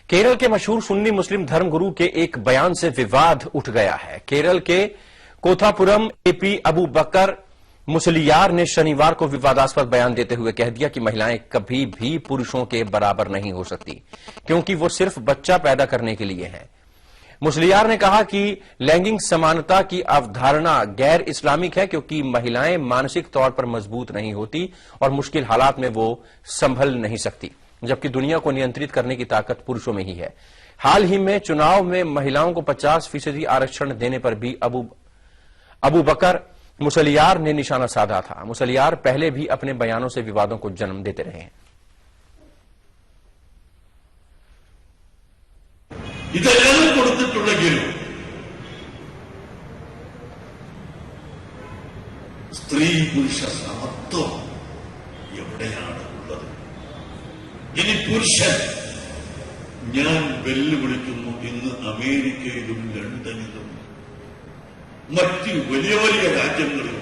केरल के मशहूर सुन्नी मुस्लिम धर्मगुरु के एक बयान से विवाद उठ गया है। केरल के कोथापुरम एपी अबू बकर मुसलियार ने शनिवार को विवादास्पद बयान देते हुए कह दिया कि महिलाएं कभी भी पुरुषों के बराबर नहीं हो सकती, क्योंकि वो सिर्फ बच्चा पैदा करने के लिए हैं। मुसलियार ने कहा कि लैंगिक समानता की अवधारणा गैर इस्लामिक है, क्योंकि महिलाएं मानसिक तौर पर मजबूत नहीं होती और मुश्किल हालात में वो संभल नहीं सकती, जबकि दुनिया को नियंत्रित करने की ताकत पुरुषों में ही है। हाल ही में चुनाव में महिलाओं को 50% आरक्षण देने पर भी अबू बकर मुसलियार ने निशाना साधा था। मुसलियार पहले भी अपने बयानों से विवादों को जन्म देते रहे हैं। ഇതെല്ലാം കൊടുത്തിട്ടുണ്ടെങ്കിലും സ്ത്രീ പുരുഷ സമത്വം എവിടെയാണ് ഉള്ളത്? ഇനി പുരുഷൻ ഞാൻ വെല്ലുവിളിക്കുന്നു ഇന്ന് അമേരിക്കയിലും ലണ്ടനിലും മറ്റ് വലിയ വലിയ രാജ്യങ്ങളിലും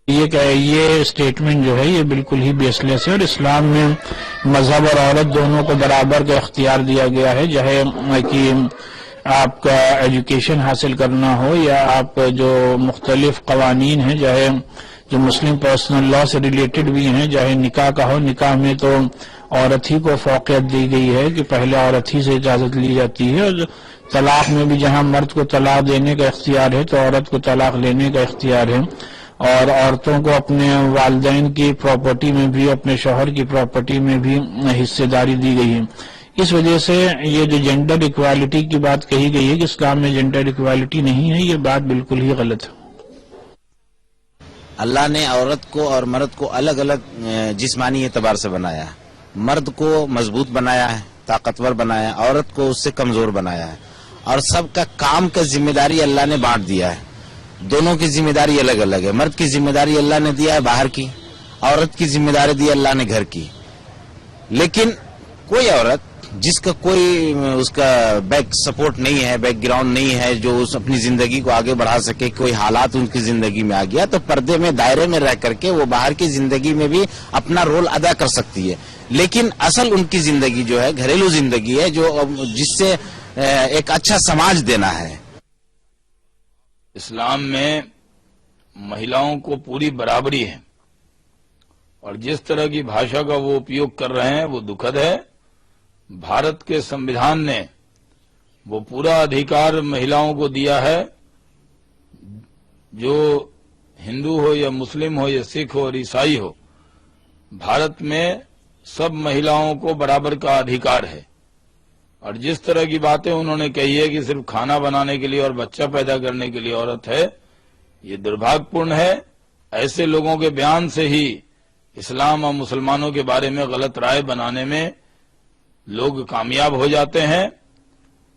ये स्टेटमेंट जो है ये बिल्कुल ही बेसलेस है और इस्लाम में मजहब और औरत दोनों को बराबर का इख्तियार दिया गया है, चाहे कि आपका एजुकेशन हासिल करना हो या आप जो मुख्तलिफ कवानीन हैं, चाहे जो मुस्लिम पर्सनल लॉ से रिलेटेड भी हैं, चाहे निकाह का हो। निकाह में तो औरत ही को फौकियत दी गई है कि पहले औरत ही से इजाजत ली जाती है, और तलाक में भी जहां मर्द को तलाक देने का इख्तियार है तो औरत को तलाक लेने का इख्तियार है। और औरतों को अपने वालिदैन की प्रॉपर्टी में भी, अपने शौहर की प्रॉपर्टी में भी हिस्सेदारी दी गई है। इस वजह से ये जो जेंडर इक्वालिटी की बात कही गई है कि इस्लाम में जेंडर इक्वालिटी नहीं है, ये बात बिल्कुल ही गलत है। अल्लाह ने औरत को और मर्द को अलग अलग जिस्मानी एतबार से बनाया है। मर्द को मजबूत बनाया है, ताकतवर बनाया है, औरत को उससे कमजोर बनाया है, और सबका काम का जिम्मेदारी अल्लाह ने बांट दिया है। दोनों की जिम्मेदारी अलग अलग है। मर्द की जिम्मेदारी अल्लाह ने दिया है बाहर की, औरत की जिम्मेदारी दी अल्लाह ने घर की। लेकिन कोई औरत जिसका कोई उसका बैक सपोर्ट नहीं है, बैकग्राउंड नहीं है, जो उस अपनी जिंदगी को आगे बढ़ा सके, कोई हालात उनकी जिंदगी में आ गया तो पर्दे में, दायरे में रह करके वो बाहर की जिंदगी में भी अपना रोल अदा कर सकती है। लेकिन असल उनकी जिंदगी जो है घरेलू जिंदगी है, जो जिससे एक अच्छा समाज देना है। इस्लाम में महिलाओं को पूरी बराबरी है, और जिस तरह की भाषा का वो उपयोग कर रहे हैं वो दुखद है। भारत के संविधान ने वो पूरा अधिकार महिलाओं को दिया है, जो हिंदू हो या मुस्लिम हो या सिख हो और ईसाई हो, भारत में सब महिलाओं को बराबर का अधिकार है। और जिस तरह की बातें उन्होंने कही है कि सिर्फ खाना बनाने के लिए और बच्चा पैदा करने के लिए औरत है, ये दुर्भाग्यपूर्ण है। ऐसे लोगों के बयान से ही इस्लाम और मुसलमानों के बारे में गलत राय बनाने में लोग कामयाब हो जाते हैं।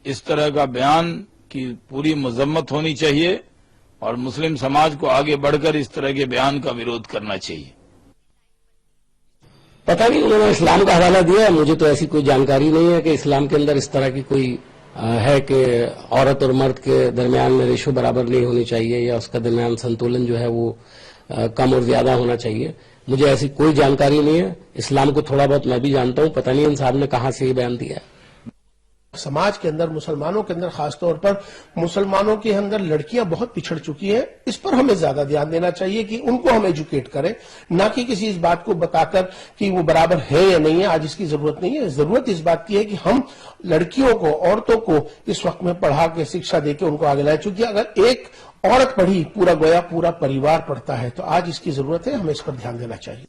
इस तरह का बयान की पूरी मजम्मत होनी चाहिए और मुस्लिम समाज को आगे बढ़कर इस तरह के बयान का विरोध करना चाहिए। पता नहीं, उन्होंने इस्लाम का हवाला दिया, मुझे तो ऐसी कोई जानकारी नहीं है कि इस्लाम के अंदर इस तरह की कोई है कि औरत और मर्द के दरमियान में रेशो बराबर नहीं होनी चाहिए या उसका दरमियान संतुलन जो है वो कम और ज्यादा होना चाहिए। मुझे ऐसी कोई जानकारी नहीं है। इस्लाम को थोड़ा बहुत मैं भी जानता हूं, पता नहीं इन साहब ने कहां से ये बयान दिया है। समाज के अंदर, मुसलमानों के अंदर, खासतौर पर मुसलमानों के अंदर लड़कियां बहुत पिछड़ चुकी हैं। इस पर हमें ज्यादा ध्यान देना चाहिए कि उनको हम एजुकेट करें, ना कि किसी इस बात को बताकर कि वो बराबर है या नहीं है। आज इसकी जरूरत नहीं है। जरूरत इस बात की है कि हम लड़कियों को, औरतों को इस वक्त में पढ़ा के, शिक्षा देके उनको आगे लाए। चूंकि अगर एक औरत पढ़ी, पूरा गोया पूरा परिवार पढ़ता है, तो आज इसकी जरूरत है, हमें इस पर ध्यान देना चाहिए।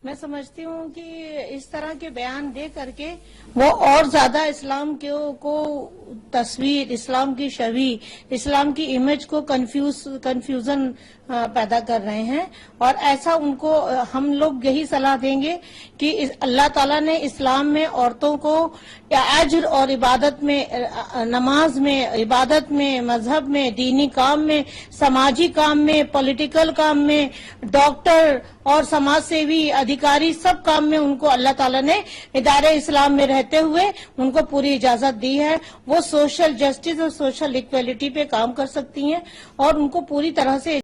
मैं समझती हूँ कि इस तरह के बयान दे करके वो और ज्यादा इस्लाम को तस्वीर, इस्लाम की छवि, इस्लाम की इमेज को कंफ्यूजन पैदा कर रहे हैं। और ऐसा उनको हम लोग यही सलाह देंगे कि अल्लाह ताला ने इस्लाम में औरतों को अज्र और इबादत में, नमाज में, इबादत में, मजहब में, दीनी काम में, समाजी काम में, पॉलिटिकल काम में, डॉक्टर और समाज सेवी अधिकारी, सब काम में उनको अल्लाह ताला ने इदारे इस्लाम में रहते हुए उनको पूरी इजाजत दी है। वो सोशल जस्टिस और सोशल इक्वलिटी पे काम कर सकती हैं और उनको पूरी तरह से